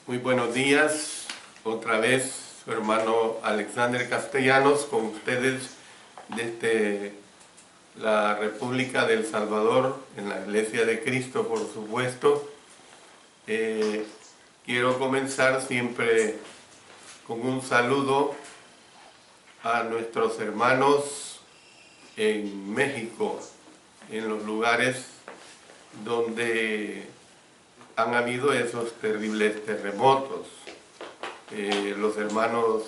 Muy buenos días, otra vez su hermano Alexander Castellanos con ustedes desde la República de El Salvador, en la Iglesia de Cristo, por supuesto. Quiero comenzar siempre con un saludo a nuestros hermanos en México, en los lugares donde han habido esos terribles terremotos. Los hermanos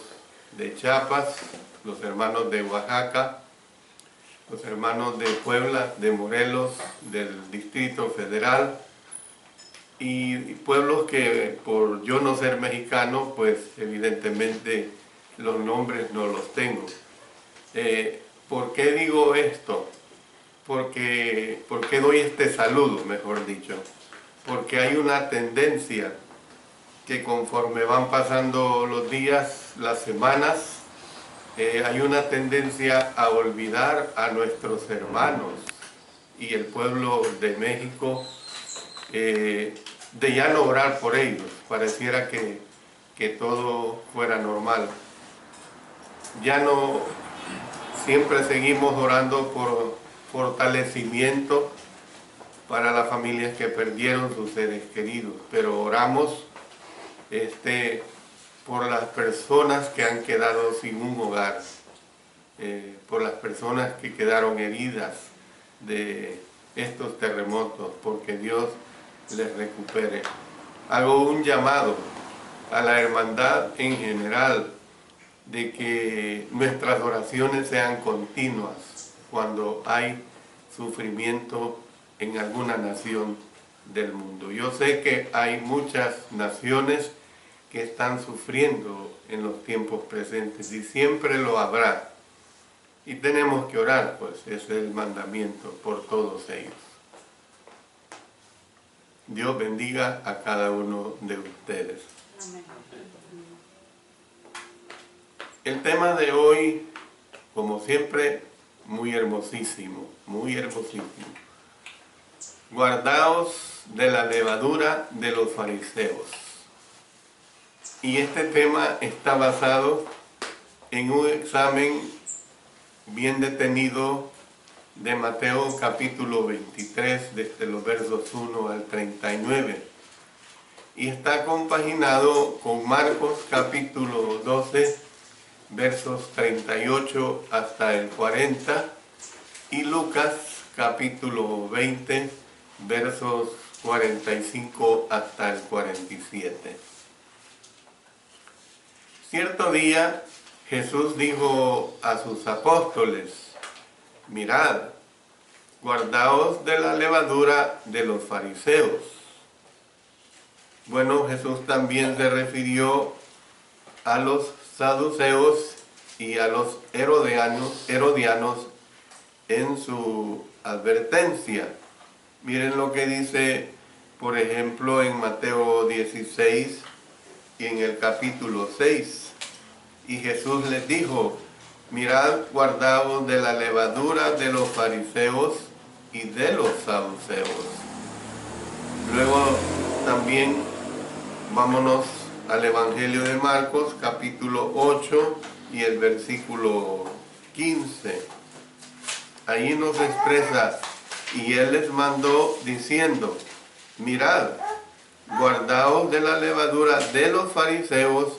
de Chiapas, los hermanos de Oaxaca, los hermanos de Puebla, de Morelos, del Distrito Federal y pueblos que por yo no ser mexicano, pues evidentemente los nombres no los tengo. ¿Por qué digo esto? ¿Por qué doy este saludo, mejor dicho? Porque hay una tendencia que conforme van pasando los días, las semanas, hay una tendencia a olvidar a nuestros hermanos y el pueblo de México, de ya no orar por ellos. Pareciera que todo fuera normal. Ya no, siempre seguimos orando por fortalecimiento para las familias que perdieron sus seres queridos, pero oramos por las personas que han quedado sin un hogar, por las personas que quedaron heridas de estos terremotos, porque Dios les recupere. Hago un llamado a la hermandad en general de que nuestras oraciones sean continuas cuando hay sufrimiento en alguna nación del mundo. Yo sé que hay muchas naciones que están sufriendo en los tiempos presentes y siempre lo habrá. Y tenemos que orar, pues es el mandamiento por todos ellos. Dios bendiga a cada uno de ustedes. Amén. El tema de hoy, como siempre, muy hermosísimo, muy hermosísimo. Guardaos de la levadura de los fariseos. Y este tema está basado en un examen bien detenido de Mateo capítulo 23, desde los versos 1 al 39. Y está compaginado con Marcos capítulo 12, versos 38 hasta el 40, y Lucas capítulo 20, versos 45 hasta el 47. Cierto día Jesús dijo a sus apóstoles: mirad, guardaos de la levadura de los fariseos. Bueno, Jesús también se refirió a los saduceos y a los herodianos en su advertencia. Miren lo que dice, por ejemplo, en Mateo 16 y en el capítulo 6. Y Jesús les dijo: mirad, guardaos de la levadura de los fariseos y de los saduceos. Luego también vámonos al Evangelio de Marcos, capítulo 8 y el versículo 15. Ahí nos expresa: y él les mandó diciendo, mirad, guardaos de la levadura de los fariseos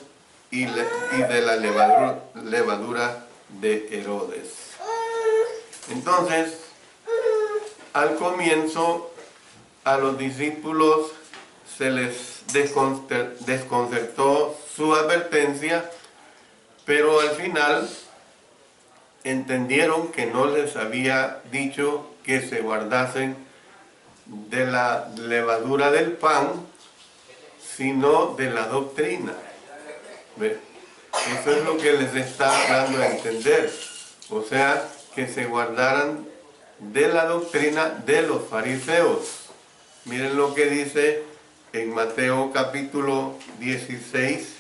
y de la levadura de Herodes. Entonces, al comienzo, a los discípulos se les desconcertó su advertencia, pero al final entendieron que no les había dicho que se guardasen de la levadura del pan, sino de la doctrina. ¿Ve? Eso es lo que les está dando a entender. O sea, que se guardaran de la doctrina de los fariseos. Miren lo que dice en Mateo capítulo 16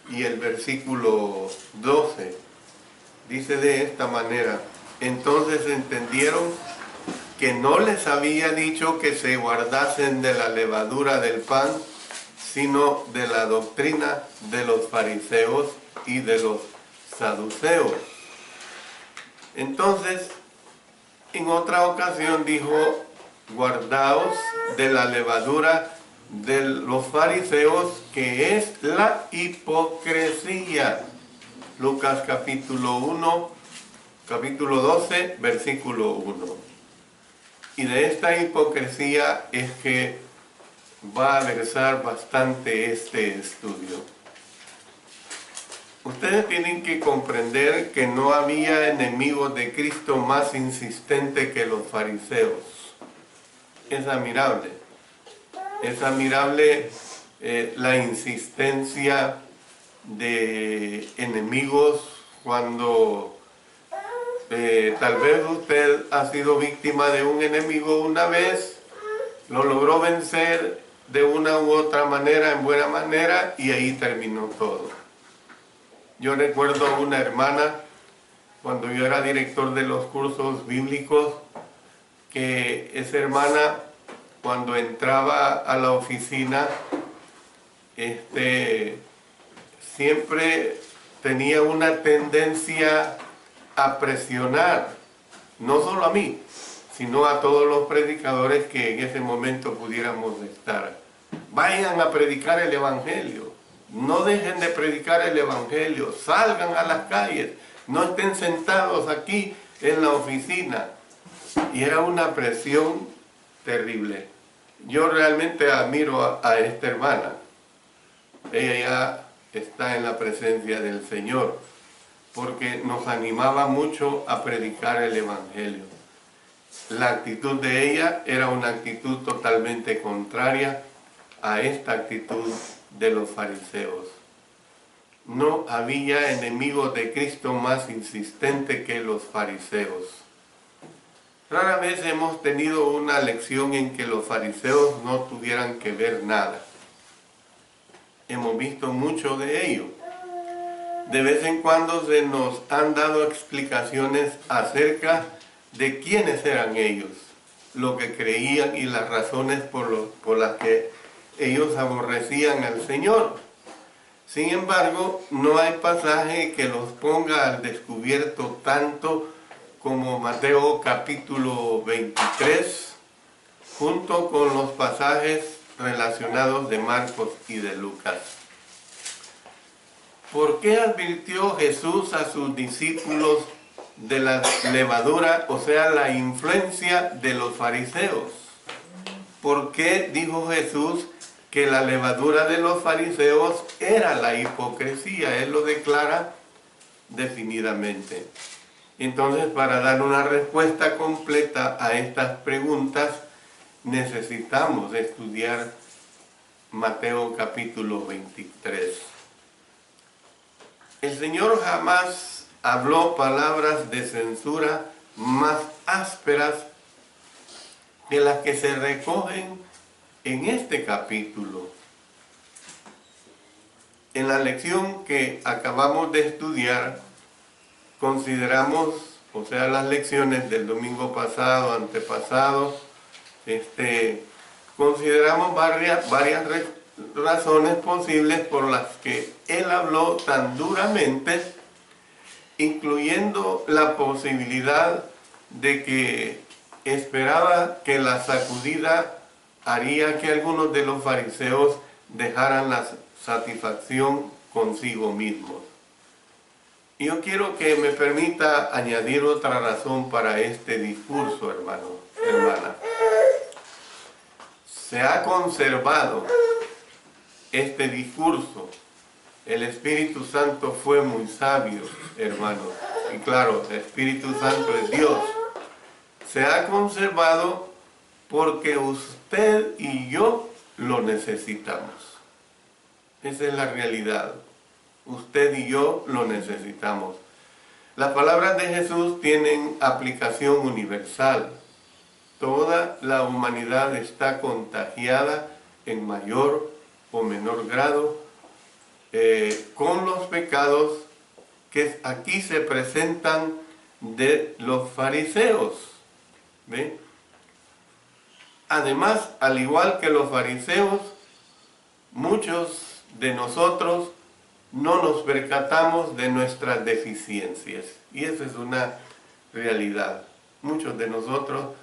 y el versículo 12. Dice de esta manera: entonces entendieron que no les había dicho que se guardasen de la levadura del pan, sino de la doctrina de los fariseos y de los saduceos. Entonces, en otra ocasión dijo, guardaos de la levadura de los fariseos, que es la hipocresía. Lucas capítulo 12, versículo 1. Y de esta hipocresía es que va a versar bastante este estudio. Ustedes tienen que comprender que no había enemigos de Cristo más insistente que los fariseos. Es admirable. Es admirable la insistencia de enemigos cuando tal vez usted ha sido víctima de un enemigo una vez, lo logró vencer de una u otra manera, en buena manera, y ahí terminó todo. Yo recuerdo una hermana, cuando yo era director de los cursos bíblicos, que esa hermana, cuando entraba a la oficina, siempre tenía una tendencia a presionar, no solo a mí, sino a todos los predicadores que en ese momento pudiéramos estar. Vayan a predicar el Evangelio. No dejen de predicar el Evangelio, salgan a las calles, no estén sentados aquí en la oficina. Y era una presión terrible. Yo realmente admiro a esta hermana. Ella ya está en la presencia del Señor, porque nos animaba mucho a predicar el Evangelio. La actitud de ella era una actitud totalmente contraria a esta actitud de los fariseos. No había enemigos de Cristo más insistente que los fariseos. Rara vez hemos tenido una lección en que los fariseos no tuvieran que ver nada. Hemos visto mucho de ello. De vez en cuando se nos han dado explicaciones acerca de quiénes eran ellos, lo que creían y las razones por las que ellos aborrecían al Señor. Sin embargo, no hay pasaje que los ponga al descubierto tanto como Mateo capítulo 23, junto con los pasajes relacionados de Marcos y de Lucas. ¿Por qué advirtió Jesús a sus discípulos de la levadura, o sea, la influencia de los fariseos? ¿Por qué dijo Jesús que la levadura de los fariseos era la hipocresía? Él lo declara definidamente. Entonces, para dar una respuesta completa a estas preguntas, necesitamos estudiar Mateo capítulo 23. El Señor jamás habló palabras de censura más ásperas que las que se recogen en este capítulo. En la lección que acabamos de estudiar, consideramos, o sea, las lecciones del domingo pasado, antepasado, consideramos varias razones posibles por las que él habló tan duramente, incluyendo la posibilidad de que esperaba que la sacudida haría que algunos de los fariseos dejaran la satisfacción consigo mismos. Y yo quiero que me permita añadir otra razón para este discurso, hermano, hermana. Se ha conservado este discurso. El Espíritu Santo fue muy sabio, hermano. Y claro, el Espíritu Santo es Dios. Se ha conservado porque usted y yo lo necesitamos. Esa es la realidad. Usted y yo lo necesitamos. Las palabras de Jesús tienen aplicación universal. Toda la humanidad está contagiada en mayor o menor grado con los pecados que aquí se presentan de los fariseos. ¿Ve? Además, al igual que los fariseos, muchos de nosotros no nos percatamos de nuestras deficiencias. Y esa es una realidad. Muchos de nosotros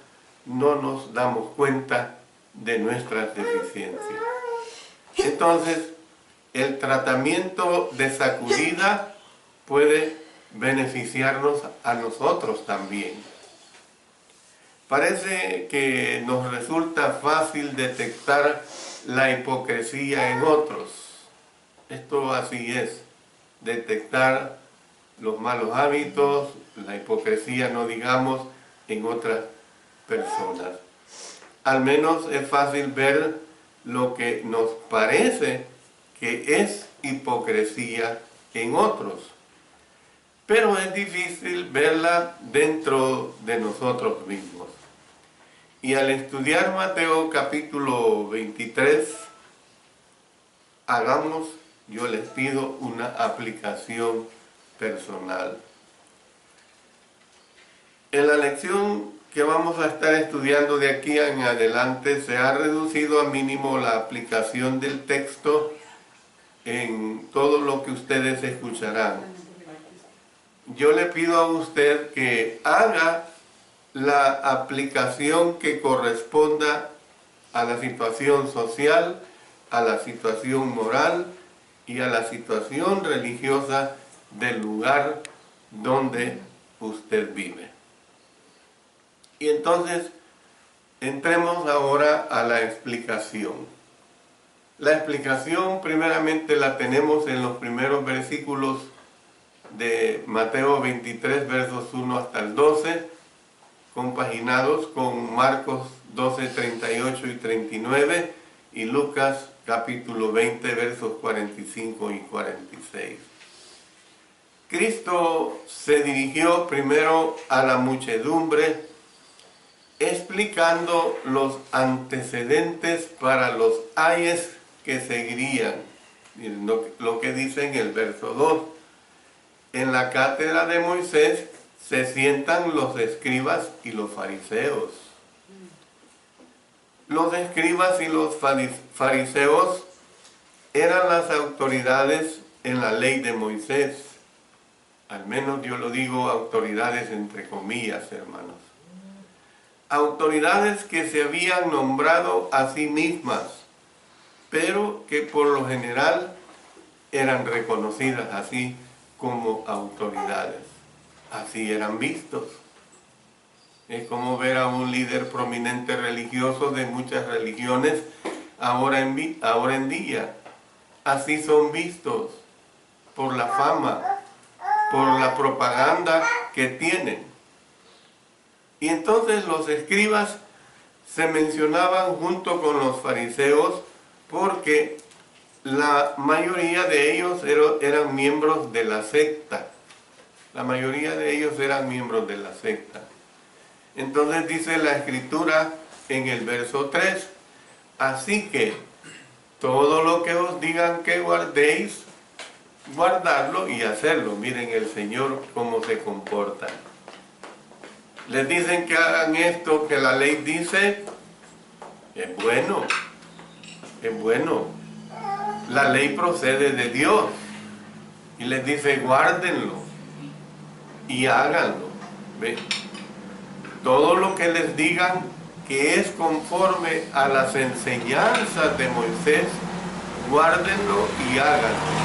no nos damos cuenta de nuestras deficiencias. Entonces, el tratamiento de sacudida puede beneficiarnos a nosotros también. Parece que nos resulta fácil detectar la hipocresía en otros. Esto así es, detectar los malos hábitos, la hipocresía, no digamos, en otras personas. Al menos es fácil ver lo que nos parece que es hipocresía en otros. Pero es difícil verla dentro de nosotros mismos. Y al estudiar Mateo capítulo 23, yo les pido una aplicación personal. En la lección que vamos a estar estudiando de aquí en adelante se ha reducido a mínimo la aplicación del texto en todo lo que ustedes escucharán. Yo le pido a usted que haga la aplicación que corresponda a la situación social, a la situación moral y a la situación religiosa del lugar donde usted vive. Y entonces, entremos ahora a la explicación. La explicación primeramente la tenemos en los primeros versículos de Mateo 23, versos 1 hasta el 12, compaginados con Marcos 12, 38 y 39 y Lucas capítulo 20, versos 45 y 46. Cristo se dirigió primero a la muchedumbre explicando los antecedentes para los ayes que seguirían. Lo que dice en el verso 2. En la cátedra de Moisés se sientan los escribas y los fariseos. Los escribas y los fariseos eran las autoridades en la ley de Moisés. Al menos yo lo digo autoridades entre comillas, hermanos. Autoridades que se habían nombrado a sí mismas, pero que por lo general eran reconocidas así como autoridades. Así eran vistos. Es como ver a un líder prominente religioso de muchas religiones ahora en día. Así son vistos por la fama, por la propaganda que tienen. Y entonces los escribas se mencionaban junto con los fariseos porque la mayoría de ellos eran miembros de la secta. La mayoría de ellos eran miembros de la secta. Entonces dice la Escritura en el verso 3, así que todo lo que os digan que guardéis, guardarlo y hacerlo. Miren el Señor cómo se comporta. Les dicen que hagan esto que la ley dice, es bueno, es bueno. La ley procede de Dios y les dice guárdenlo y háganlo. ¿Ve? Todo lo que les digan que es conforme a las enseñanzas de Moisés, guárdenlo y háganlo.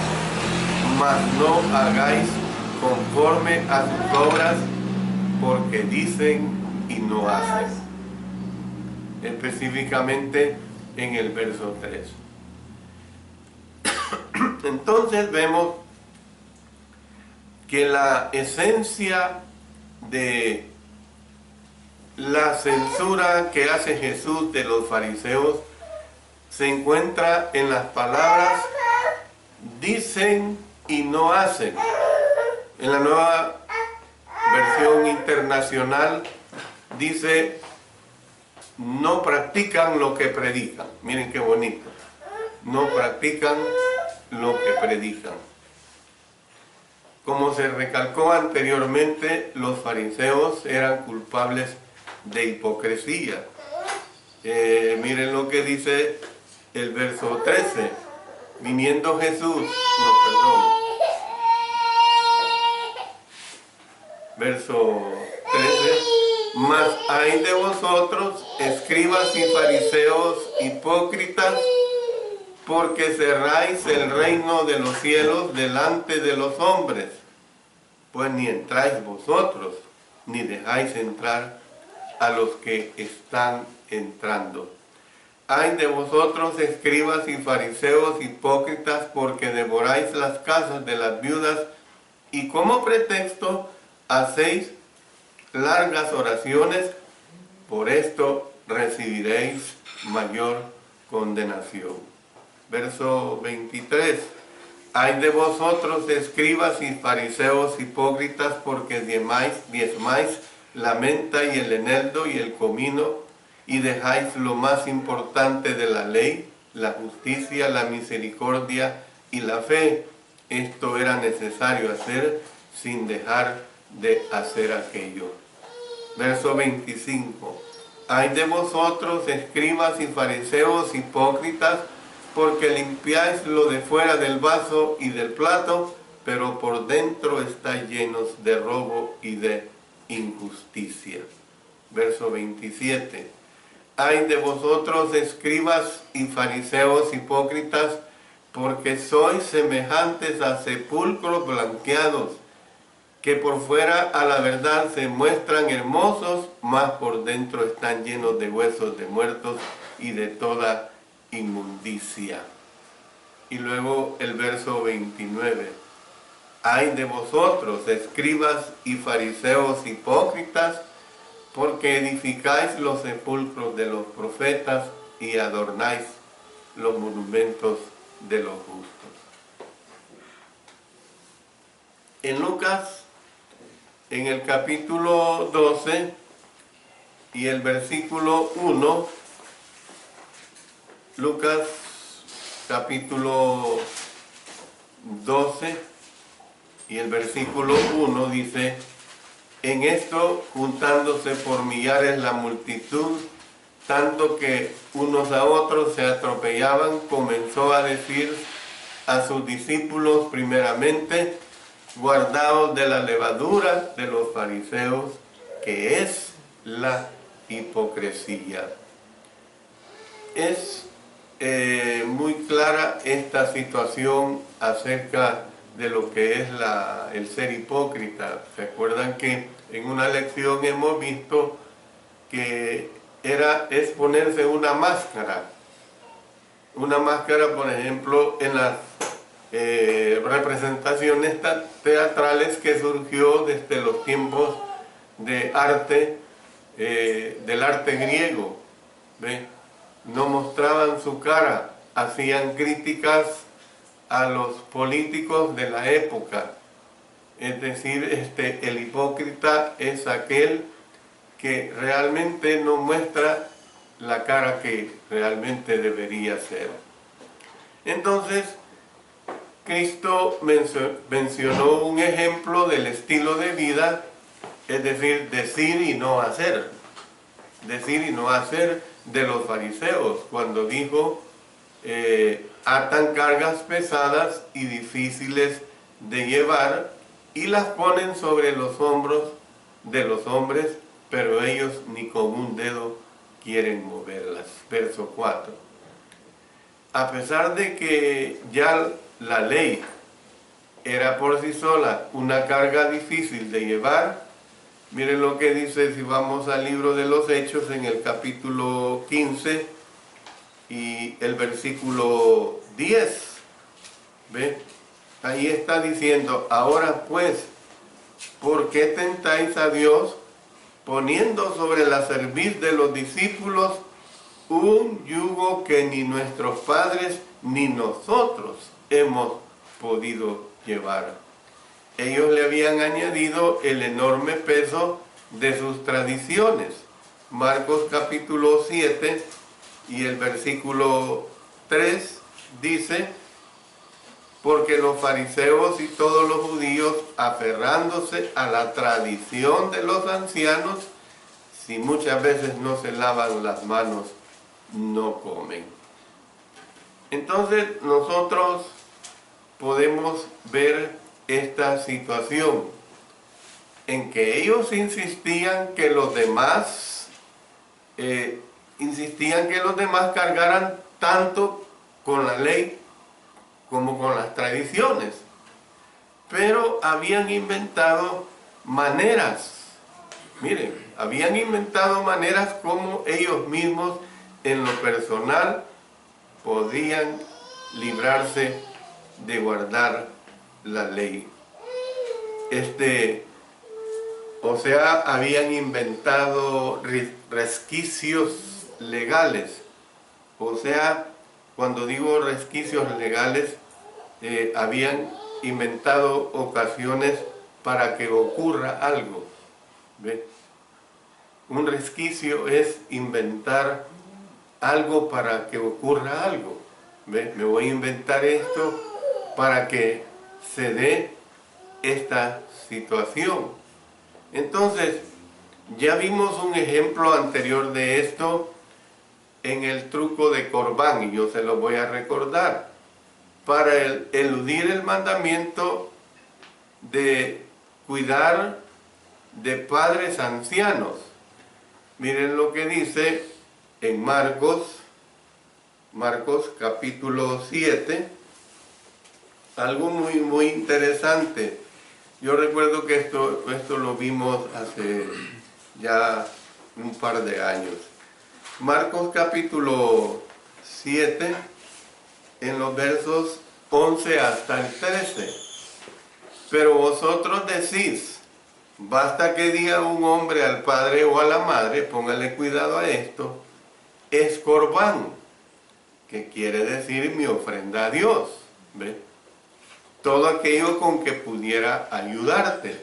Mas no hagáis conforme a sus obras, porque dicen y no hacen. Específicamente en el verso 3. Entonces vemos que la esencia de la censura que hace Jesús de los fariseos se encuentra en las palabras dicen y no hacen. En la Nueva Versión Internacional dice no practican lo que predican. Miren qué bonito. No practican lo que predican. Como se recalcó anteriormente, los fariseos eran culpables de hipocresía. Miren lo que dice el verso 13. Viniendo Jesús, no, perdón, verso 13, mas hay de vosotros, escribas y fariseos hipócritas, porque cerráis el reino de los cielos delante de los hombres, pues ni entráis vosotros, ni dejáis entrar a los que están entrando. Ay de vosotros, escribas y fariseos hipócritas, porque devoráis las casas de las viudas y como pretexto hacéis largas oraciones, por esto recibiréis mayor condenación. Verso 23. Ay de vosotros, escribas y fariseos hipócritas, porque diezmáis la menta y el eneldo y el comino, y dejáis lo más importante de la ley, la justicia, la misericordia y la fe. Esto era necesario hacer sin dejar de hacer aquello. Verso 25. Ay de vosotros, escribas y fariseos hipócritas, porque limpiáis lo de fuera del vaso y del plato, pero por dentro estáis llenos de robo y de injusticia. Verso 27. Ay de vosotros, escribas y fariseos hipócritas, porque sois semejantes a sepulcros blanqueados, que por fuera a la verdad se muestran hermosos, mas por dentro están llenos de huesos de muertos y de toda inmundicia. Y luego el verso 29. Ay de vosotros, escribas y fariseos hipócritas, porque edificáis los sepulcros de los profetas y adornáis los monumentos de los justos. En Lucas, en el capítulo 12 y el versículo 1, Lucas capítulo 12 y el versículo 1 dice: en esto, juntándose por millares la multitud, tanto que unos a otros se atropellaban, comenzó a decir a sus discípulos primeramente: guardaos de la levadura de los fariseos, que es la hipocresía. Es muy clara esta situación acerca de lo que es el ser hipócrita. ¿Se acuerdan que en una lección hemos visto que es ponerse una máscara? Una máscara, por ejemplo, en las representaciones teatrales que surgió desde los tiempos de arte, del arte griego. ¿Ve? No mostraban su cara, hacían críticas a los políticos de la época. Es decir, el hipócrita es aquel que realmente no muestra la cara que realmente debería ser. Entonces, Cristo mencionó un ejemplo del estilo de vida, es decir, decir y no hacer. Decir y no hacer de los fariseos, cuando dijo: atan cargas pesadas y difíciles de llevar y las ponen sobre los hombros de los hombres, pero ellos ni con un dedo quieren moverlas. Verso 4. A pesar de que ya la ley era por sí sola una carga difícil de llevar, miren lo que dice si vamos al libro de los Hechos en el capítulo 15 y el versículo 10. ¿Ve? Ahí está diciendo: ahora pues, ¿por qué tentáis a Dios poniendo sobre la cerviz de los discípulos un yugo que ni nuestros padres ni nosotros hemos podido llevar? Ellos le habían añadido el enorme peso de sus tradiciones. Marcos capítulo 7 y el versículo 3 dice: porque los fariseos y todos los judíos, aferrándose a la tradición de los ancianos, si muchas veces no se lavan las manos, no comen. Entonces nosotros podemos ver esta situación en que ellos insistían que los demás cargaran tanto con la ley como con las tradiciones, pero habían inventado maneras, miren, habían inventado maneras como ellos mismos en lo personal podían librarse de guardar la ley. O sea, habían inventado resquicios legales. O sea, cuando digo resquicios legales, habían inventado ocasiones para que ocurra algo. ¿Ve? Un resquicio es inventar algo para que ocurra algo. ¿Ve? Me voy a inventar esto para que se dé esta situación. Entonces, ya vimos un ejemplo anterior de esto en el truco de Corbán, y yo se lo voy a recordar. Para eludir el mandamiento de cuidar de padres ancianos. Miren lo que dice en Marcos capítulo 7, algo muy interesante. Yo recuerdo que esto lo vimos hace ya un par de años. Marcos capítulo 7, en los versos 11 hasta el 13. Pero vosotros decís, basta que diga un hombre al padre o a la madre, póngale cuidado a esto, es Corbán, que quiere decir mi ofrenda a Dios. ¿Ve? Todo aquello con que pudiera ayudarte.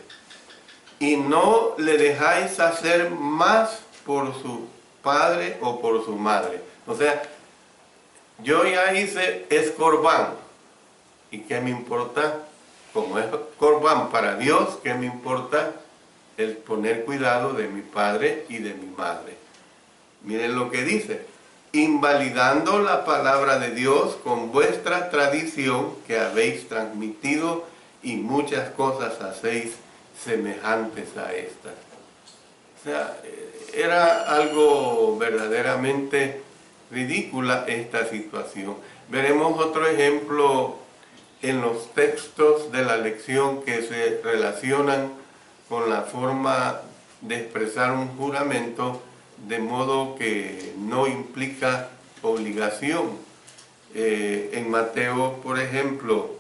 Y no le dejáis hacer más por su padre o por su madre. O sea, yo ya hice es Corbán. ¿Y qué me importa? Como es Corbán para Dios, ¿qué me importa? El poner cuidado de mi padre y de mi madre. Miren lo que dice. Invalidando la palabra de Dios con vuestra tradición que habéis transmitido, y muchas cosas hacéis semejantes a estas. O sea, era algo verdaderamente ridícula esta situación. Veremos otro ejemplo en los textos de la lección que se relacionan con la forma de expresar un juramento, de modo que no implica obligación. En Mateo, por ejemplo,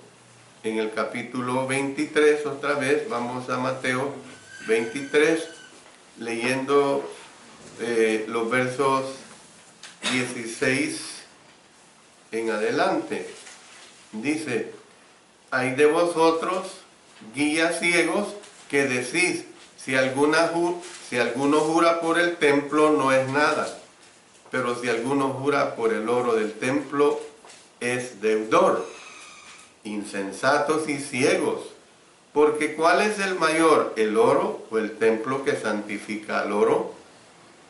en el capítulo 23, otra vez, vamos a Mateo 23, leyendo los versos 16 en adelante. Dice, hay de vosotros, guías ciegos, que decís, si alguno jura por el templo no es nada, pero si alguno jura por el oro del templo es deudor. Insensatos y ciegos, porque ¿cuál es el mayor, el oro o el templo que santifica al oro?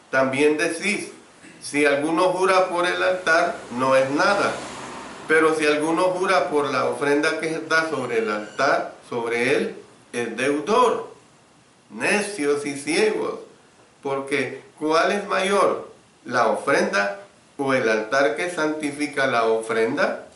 También decís, si alguno jura por el altar no es nada, pero si alguno jura por la ofrenda que está sobre el altar, sobre él es deudor. Necios y ciegos, porque ¿cuál es mayor, la ofrenda o el altar que santifica la ofrenda?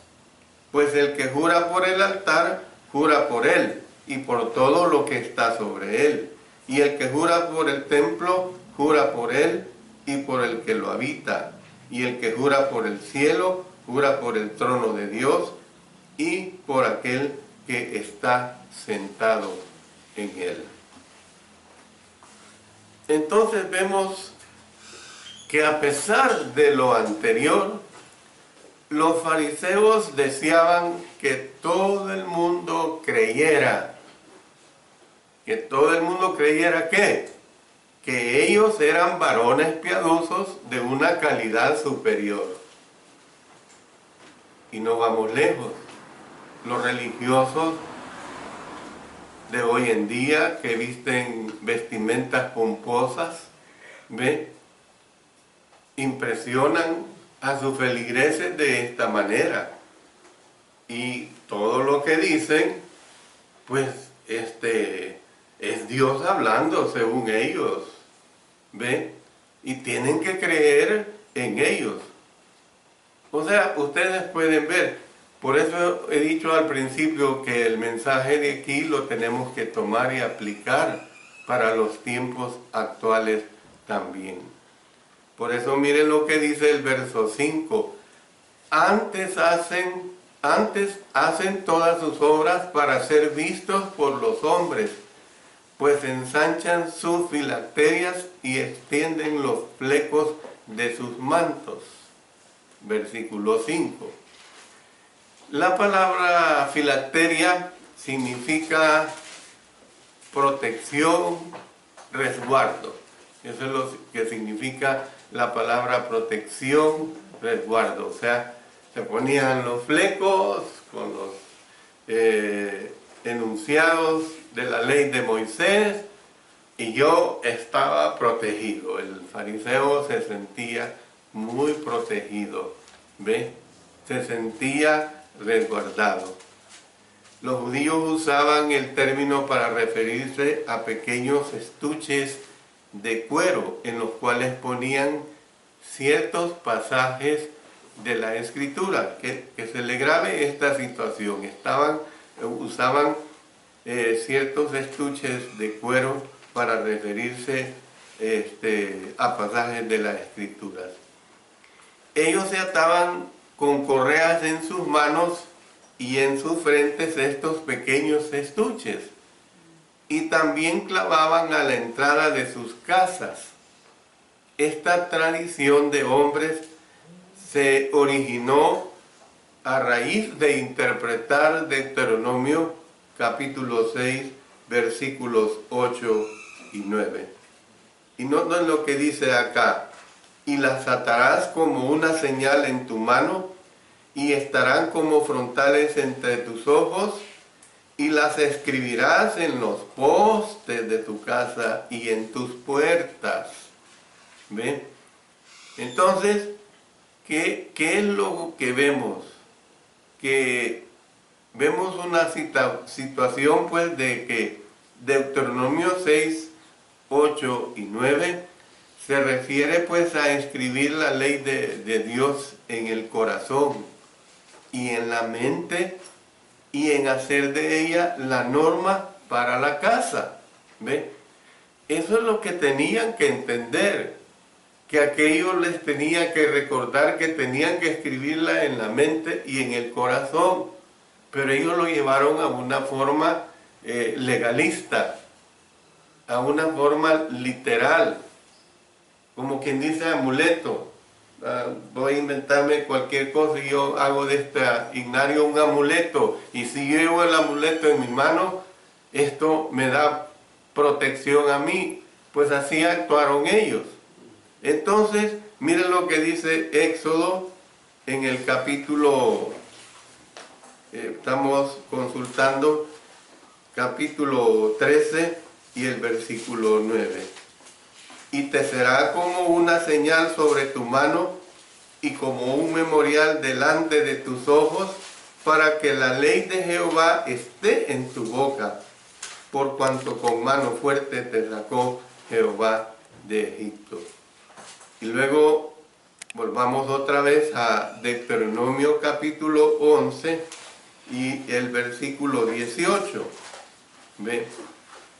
Pues el que jura por el altar, jura por él y por todo lo que está sobre él. Y el que jura por el templo, jura por él y por el que lo habita. Y el que jura por el cielo, jura por el trono de Dios y por aquel que está sentado en él. Entonces vemos que a pesar de lo anterior, los fariseos deseaban que todo el mundo creyera. ¿Que todo el mundo creyera qué? Que ellos eran varones piadosos de una calidad superior. Y no vamos lejos. Los religiosos de hoy en día que visten vestimentas pomposas, ¿ve? Impresionan a sus feligreses de esta manera. y todo lo que dicen, pues es Dios hablando según ellos, ¿ve? Y tienen que creer en ellos. O sea, ustedes pueden ver, por eso he dicho al principio que el mensaje de aquí lo tenemos que tomar y aplicar para los tiempos actuales también. Por eso miren lo que dice el verso 5. Antes hacen todas sus obras para ser vistos por los hombres, pues ensanchan sus filacterias y extienden los flecos de sus mantos. Versículo 5. La palabra filacteria significa protección, resguardo. Eso es lo que significa la palabra protección, resguardo. O sea, se ponían los flecos con los enunciados de la ley de Moisés y yo estaba protegido. El fariseo se sentía muy protegido, ¿ve? Se sentía resguardado. Los judíos usaban el término para referirse a pequeños estuches de cuero en los cuales ponían ciertos pasajes de la Escritura, que se le grabe esta situación. Usaban ciertos estuches de cuero para referirse a pasajes de las Escrituras. Ellos se ataban con correas en sus manos y en sus frentes estos pequeños estuches, y también clavaban a la entrada de sus casas. Esta tradición de hombres se originó a raíz de interpretar Deuteronomio capítulo 6, versículos 8 y 9. Y noten lo que dice acá: y las atarás como una señal en tu mano, y estarán como frontales entre tus ojos, y las escribirás en los postes de tu casa y en tus puertas. ¿Ven? Entonces, ¿qué es lo que vemos? Que vemos una situación pues de que Deuteronomio 6, 8 y 9 se refiere pues a escribir la ley de Dios en el corazón y en la mente, y en hacer de ella la norma para la casa. ¿Ve? Eso es lo que tenían que entender, que aquello les tenía que recordar que tenían que escribirla en la mente y en el corazón, pero ellos lo llevaron a una forma legalista, a una forma literal, como quien dice amuleto. Voy a inventarme cualquier cosa y yo hago de este ignario un amuleto, y si yo llevo el amuleto en mi mano, esto me da protección a mí. Pues así actuaron ellos. Entonces, miren lo que dice Éxodo en el capítulo, estamos consultando, capítulo 13 y el versículo 9. Y te será como una señal sobre tu mano y como un memorial delante de tus ojos, para que la ley de Jehová esté en tu boca, por cuanto con mano fuerte te sacó Jehová de Egipto. Y luego volvamos otra vez a Deuteronomio capítulo 11 y el versículo 18. ¿Ve?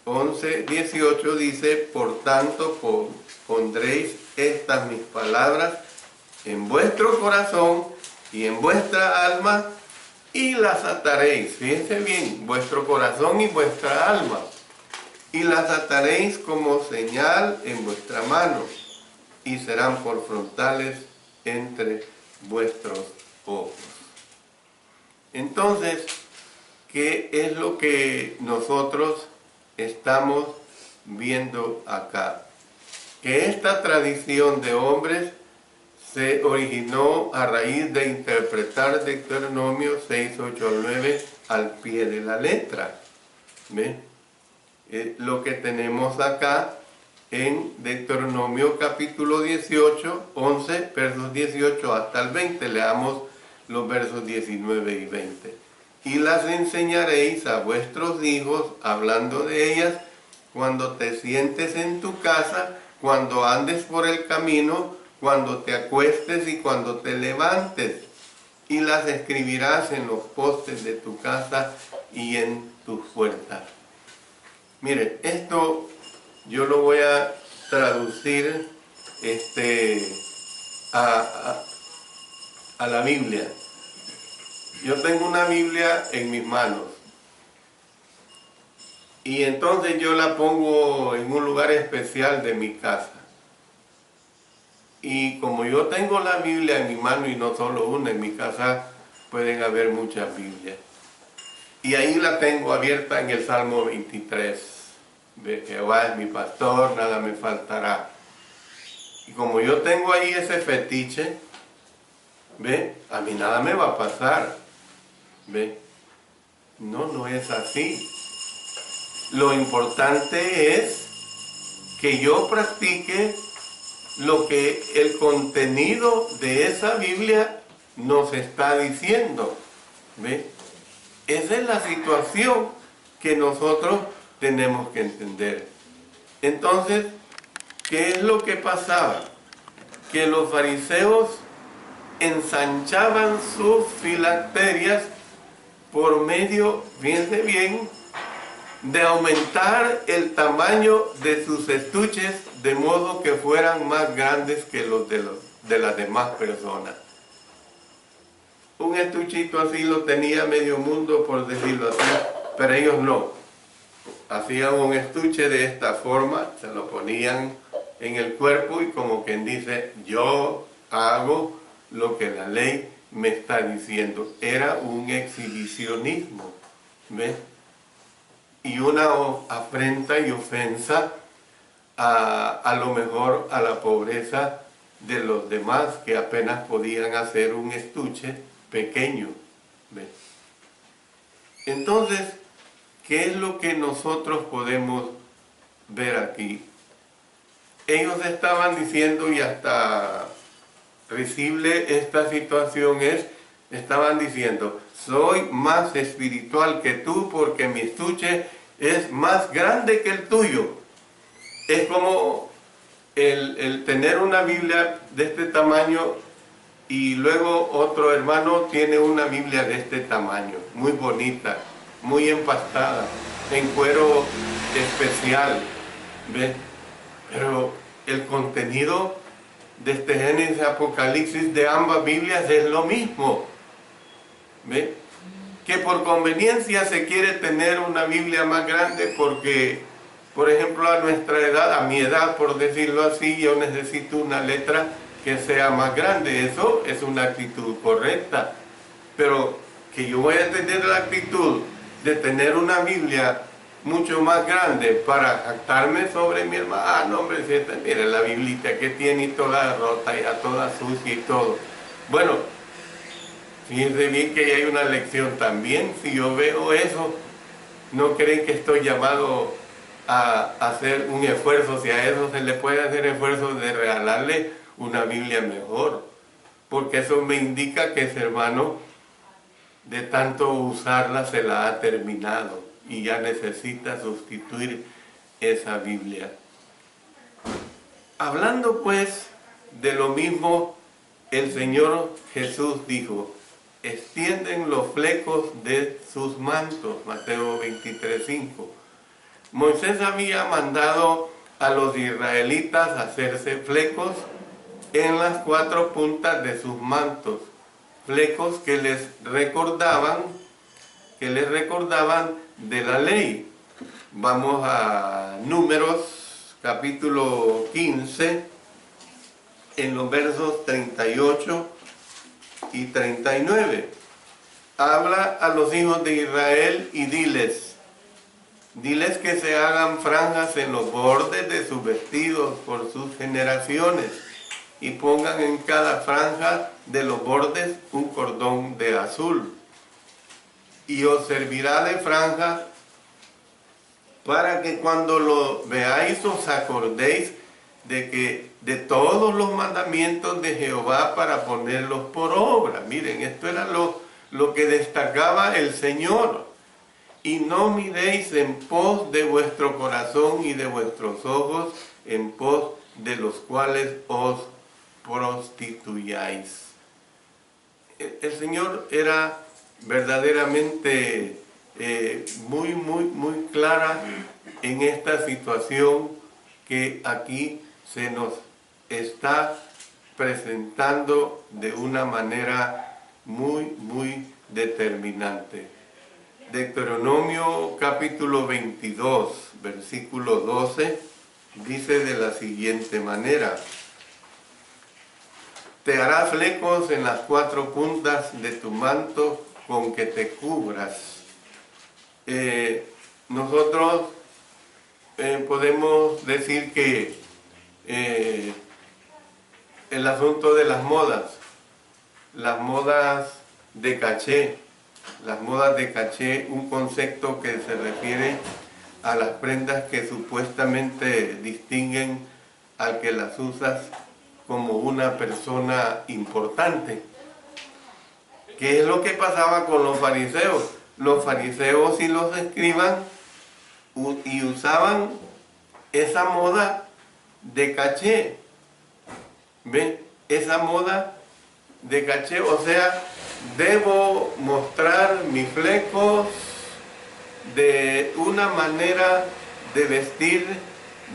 11, 18 dice: por tanto pondréis estas mis palabras en vuestro corazón y en vuestra alma, y las ataréis. Fíjense bien, vuestro corazón y vuestra alma. Y las ataréis como señal en vuestra mano, y serán por frontales entre vuestros ojos. Entonces, ¿qué es lo que nosotros estamos viendo acá? Que esta tradición de hombres se originó a raíz de interpretar Deuteronomio 6, 8 al 9 al pie de la letra. ¿Ve? Lo que tenemos acá en Deuteronomio capítulo 18, 11, versos 18 hasta el 20. Leamos los versos 19 y 20. Y las enseñaréis a vuestros hijos, hablando de ellas, cuando te sientes en tu casa, cuando andes por el camino, cuando te acuestes y cuando te levantes. Y las escribirás en los postes de tu casa y en tus puertas. Mire, esto yo lo voy a traducir a la Biblia. Yo tengo una Biblia en mis manos y entonces yo la pongo en un lugar especial de mi casa. Y como yo tengo la Biblia en mi mano y no solo una, en mi casa pueden haber muchas Biblias. Y ahí la tengo abierta en el Salmo 23. Jehová es mi pastor, nada me faltará. Y como yo tengo ahí ese fetiche, a mí nada me va a pasar. No es así. Lo importante es que yo practique lo que el contenido de esa Biblia nos está diciendo. Esa es la situación que nosotros tenemos que entender. Entonces, ¿qué es lo que pasaba? Que los fariseos ensanchaban sus filacterias por medio, fíjense bien, de aumentar el tamaño de sus estuches de modo que fueran más grandes que los de las demás personas. Un estuchito así lo tenía medio mundo, por decirlo así, pero ellos no. Hacían un estuche de esta forma, se lo ponían en el cuerpo y como quien dice, yo hago lo que la ley me está diciendo. Era un exhibicionismo, y una afrenta y ofensa a lo mejor a la pobreza de los demás que apenas podían hacer un estuche pequeño. Entonces, ¿qué es lo que nosotros podemos ver aquí? Ellos estaban diciendo, y hasta risible esta situación es, estaban diciendo, soy más espiritual que tú porque mi estuche es más grande que el tuyo. Es como el tener una Biblia de este tamaño y luego otro hermano tiene una Biblia de este tamaño, muy bonita, muy empastada, en cuero especial, pero el contenido de este Génesis Apocalipsis de ambas Biblias es lo mismo. Que por conveniencia se quiere tener una Biblia más grande porque, por ejemplo, a nuestra edad, a mi edad, por decirlo así, yo necesito una letra que sea más grande. Eso es una actitud correcta. Pero que yo voy a tener la actitud de tener una Biblia mucho más grande para jactarme sobre mi hermano. Ah, no, hombre, mire la Biblita que tiene y toda rota, ya toda sucia y todo. Bueno, fíjense bien que hay una lección también. Si yo veo eso, ¿no creen que estoy llamado a hacer un esfuerzo? Si a eso se le puede hacer esfuerzo de regalarle una Biblia mejor. Porque eso me indica que ese hermano, de tanto usarla, se la ha terminado y ya necesita sustituir esa Biblia. Hablando pues de lo mismo, el Señor Jesús dijo, extienden los flecos de sus mantos, Mateo 23:5. Moisés había mandado a los israelitas hacerse flecos en las 4 puntas de sus mantos, flecos que les recordaban de la ley. Vamos a Números capítulo 15, en los versos 38 y 39. Habla a los hijos de Israel y diles que se hagan franjas en los bordes de sus vestidos por sus generaciones y pongan en cada franja de los bordes un cordón de azul. Y os servirá de franja para que cuando lo veáis os acordéis de todos los mandamientos de Jehová para ponerlos por obra. Miren, esto era lo que destacaba el Señor. Y no miréis en pos de vuestro corazón y de vuestros ojos, en pos de los cuales os prostituyáis. El Señor era verdaderamente muy clara en esta situación que aquí se nos está presentando de una manera muy determinante. Deuteronomio capítulo 22, versículo 12, dice de la siguiente manera: te harás flecos en las 4 puntas de tu manto con que te cubras. Nosotros podemos decir que el asunto de las modas de caché, un concepto que se refiere a las prendas que supuestamente distinguen al que las usas como una persona importante. ¿Qué es lo que pasaba con los fariseos? Los fariseos y los escribas y usaban esa moda de caché. ¿Ven? Esa moda de caché, o sea, debo mostrar mis flecos de una manera de vestir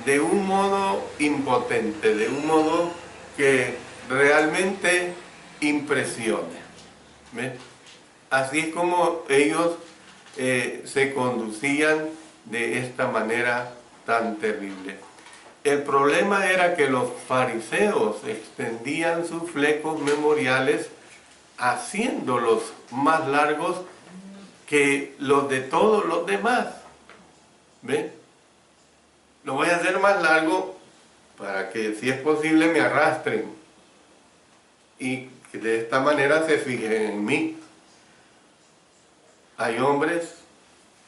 de un modo impotente, de un modo que realmente impresione. ¿Ven? Así es como ellos se conducían de esta manera tan terrible. El problema era que los fariseos extendían sus flecos memoriales haciéndolos más largos que los de todos los demás. ¿Ven? Lo voy a hacer más largo para que, si es posible, me arrastren y que de esta manera se fijen en mí. Hay hombres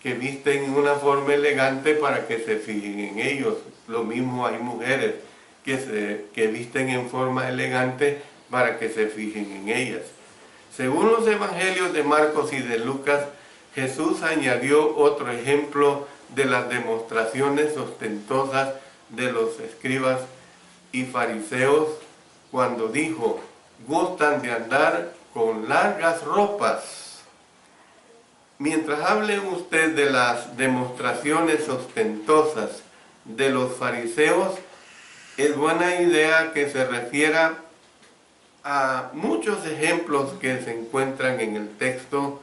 que visten una forma elegante para que se fijen en ellos. Lo mismo hay mujeres que visten en forma elegante para que se fijen en ellas. Según los evangelios de Marcos y de Lucas, Jesús añadió otro ejemplo de las demostraciones ostentosas de los escribas y fariseos cuando dijo: gustan de andar con largas ropas. Mientras hable usted de las demostraciones ostentosas de los fariseos, es buena idea que se refiera a muchos ejemplos que se encuentran en el texto,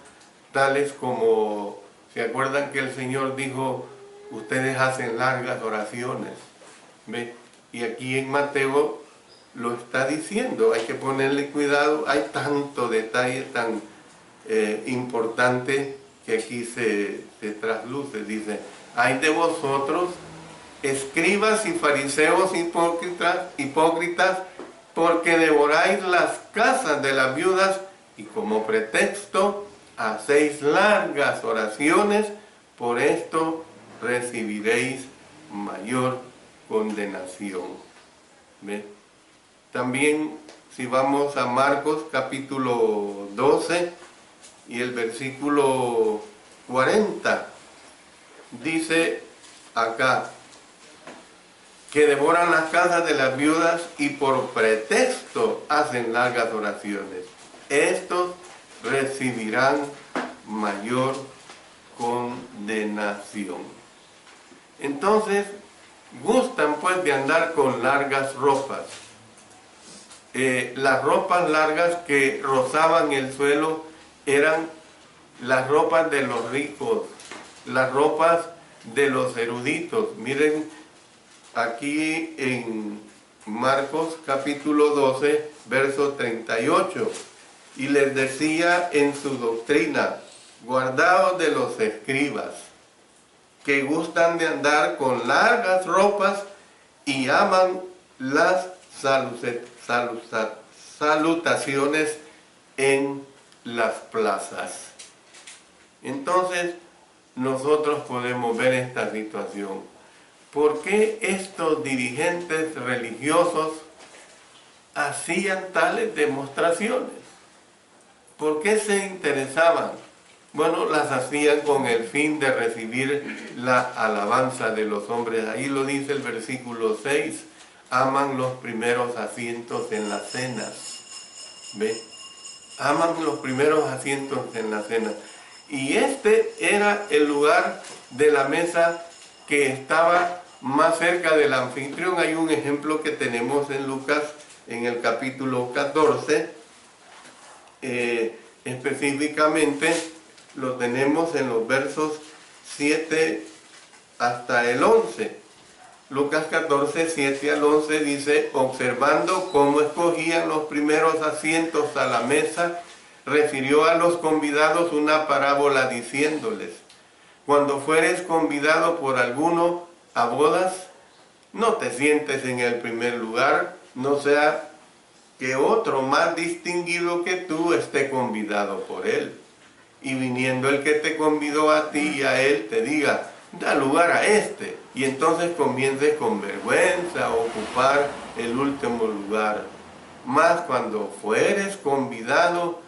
tales como, ¿se acuerdan que el Señor dijo: ustedes hacen largas oraciones? ¿Ve? Y aquí en Mateo lo está diciendo, hay que ponerle cuidado, hay tanto detalle tan importante que aquí se trasluce. Dice: hay de vosotros, escribas y fariseos hipócritas, porque devoráis las casas de las viudas y como pretexto hacéis largas oraciones, por esto recibiréis mayor condenación. ¿Ve? También, si vamos a Marcos capítulo 12 y el versículo 40, dice acá que devoran las casas de las viudas y por pretexto hacen largas oraciones. Estos recibirán mayor condenación. Entonces, gustan pues de andar con largas ropas. Las ropas largas que rozaban el suelo eran las ropas de los ricos, las ropas de los eruditos. Miren aquí en Marcos capítulo 12, verso 38. Y les decía en su doctrina: guardaos de los escribas, que gustan de andar con largas ropas y aman las salutaciones en las plazas. Entonces, nosotros podemos ver esta situación. ¿por qué estos dirigentes religiosos hacían tales demostraciones? ¿Por qué se interesaban? Bueno, las hacían con el fin de recibir la alabanza de los hombres. Ahí lo dice el versículo 6. Aman los primeros asientos en las cenas. ¿Ve? Aman los primeros asientos en la cena. Y este era el lugar de la mesa que estaba más cerca del anfitrión. Hay un ejemplo que tenemos en Lucas, en el capítulo 14. Específicamente lo tenemos en los versos 7 hasta el 11. Lucas 14, 7 al 11 dice: observando cómo escogían los primeros asientos a la mesa, refirió a los convidados una parábola diciéndoles: cuando fueres convidado por alguno a bodas, no te sientes en el primer lugar, no sea que otro más distinguido que tú esté convidado por él. Y viniendo el que te convidó a ti y a él, te diga: da lugar a este. Y entonces comiences con vergüenza a ocupar el último lugar. Mas cuando fueres convidado,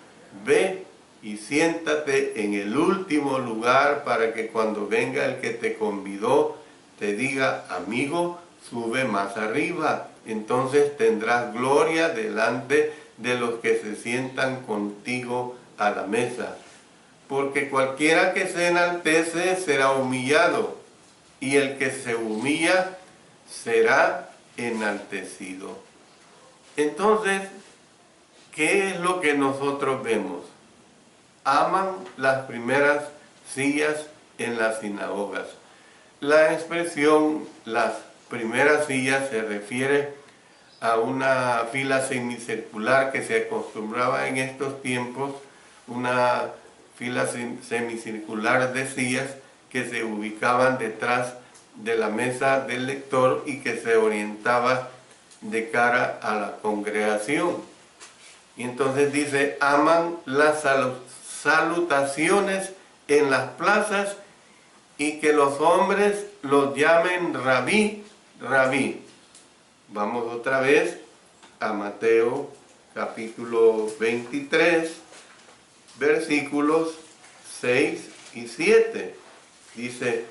ve y siéntate en el último lugar, para que cuando venga el que te convidó, te diga: amigo, sube más arriba. Entonces tendrás gloria delante de los que se sientan contigo a la mesa. Porque cualquiera que se enaltece será humillado, y el que se humilla será enaltecido. Entonces, ¿qué es lo que nosotros vemos? Aman las primeras sillas en las sinagogas. La expresión las primeras sillas se refiere a una fila semicircular que se acostumbraba en estos tiempos, una fila semicircular de sillas que se ubicaban detrás de la mesa del lector y que se orientaba de cara a la congregación. Y entonces dice: aman las salutaciones en las plazas y que los hombres los llamen rabí, rabí. Vamos otra vez a Mateo capítulo 23, versículos 6 y 7. Dice: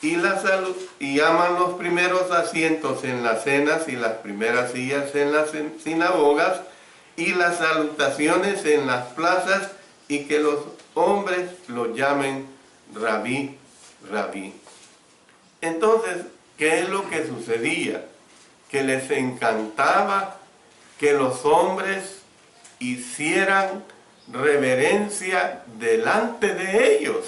y aman los primeros asientos en las cenas y las primeras sillas en las sinagogas y las salutaciones en las plazas, y que los hombres los llamen rabí, rabí. Entonces, ¿qué es lo que sucedía? Que les encantaba que los hombres hicieran reverencia delante de ellos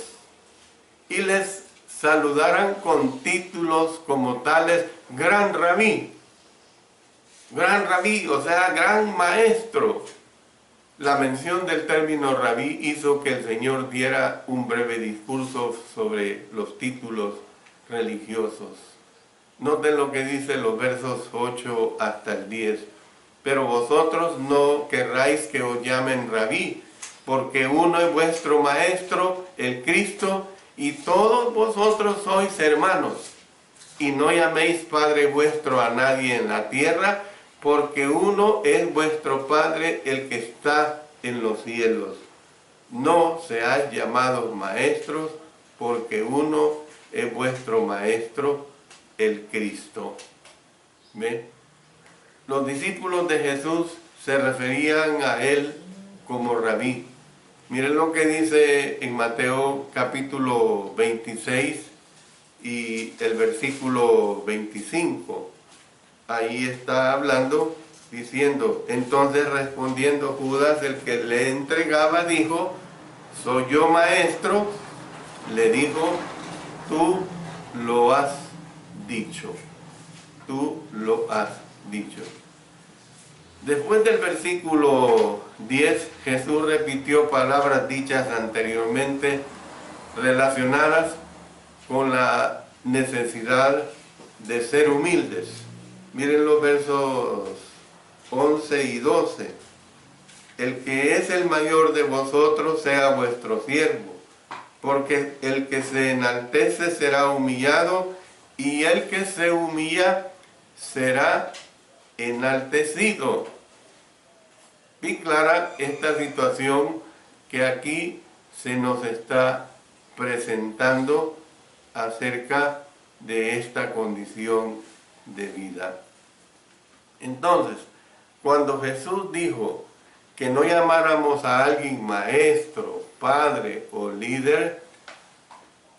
y les saludaran con títulos como tales: gran rabí, o sea, gran maestro. La mención del término rabí hizo que el Señor diera un breve discurso sobre los títulos religiosos. Noten lo que dice los versos 8 hasta el 10. Pero vosotros no querráis que os llamen rabí, porque uno es vuestro maestro, el Cristo, y todos vosotros sois hermanos. Y no llaméis Padre vuestro a nadie en la tierra, porque uno es vuestro Padre, el que está en los cielos. No seáis llamados maestros, porque uno es vuestro maestro, el Cristo. ¿Ve? Los discípulos de Jesús se referían a él como rabí. Miren lo que dice en Mateo capítulo 26 y el versículo 25. Ahí está hablando, diciendo: entonces respondiendo Judas, el que le entregaba, dijo: soy yo, maestro. Le dijo: tú lo has dicho. Tú lo has dicho. Después del versículo 10, Jesús repitió palabras dichas anteriormente relacionadas con la necesidad de ser humildes. Miren los versos 11 y 12. El que es el mayor de vosotros sea vuestro siervo, porque el que se enaltece será humillado, y el que se humilla será enaltecido. Y clara esta situación que aquí se nos está presentando acerca de esta condición de vida. Entonces, cuando Jesús dijo que no llamáramos a alguien maestro, padre o líder,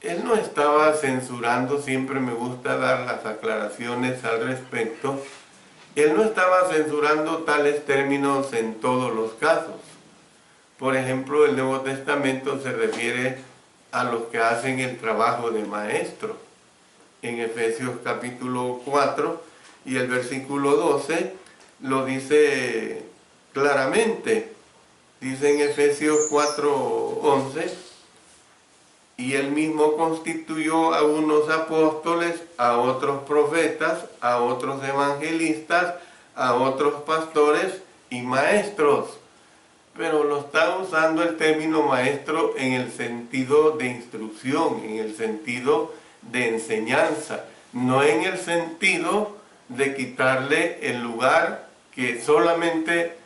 Él no estaba censurando, siempre me gusta dar las aclaraciones al respecto, Él no estaba censurando tales términos en todos los casos. Por ejemplo, el Nuevo Testamento se refiere a los que hacen el trabajo de maestro. En Efesios capítulo 4 y el versículo 12 lo dice claramente. Dice en Efesios 4:11, y él mismo constituyó a unos apóstoles, a otros profetas, a otros evangelistas, a otros pastores y maestros. Pero lo está usando el término maestro en el sentido de instrucción, en el sentido de enseñanza, no en el sentido de quitarle el lugar que solamente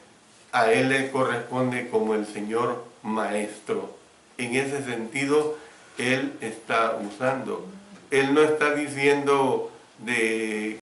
a él le corresponde como el Señor maestro. En ese sentido, él está usando. Él no está diciendo de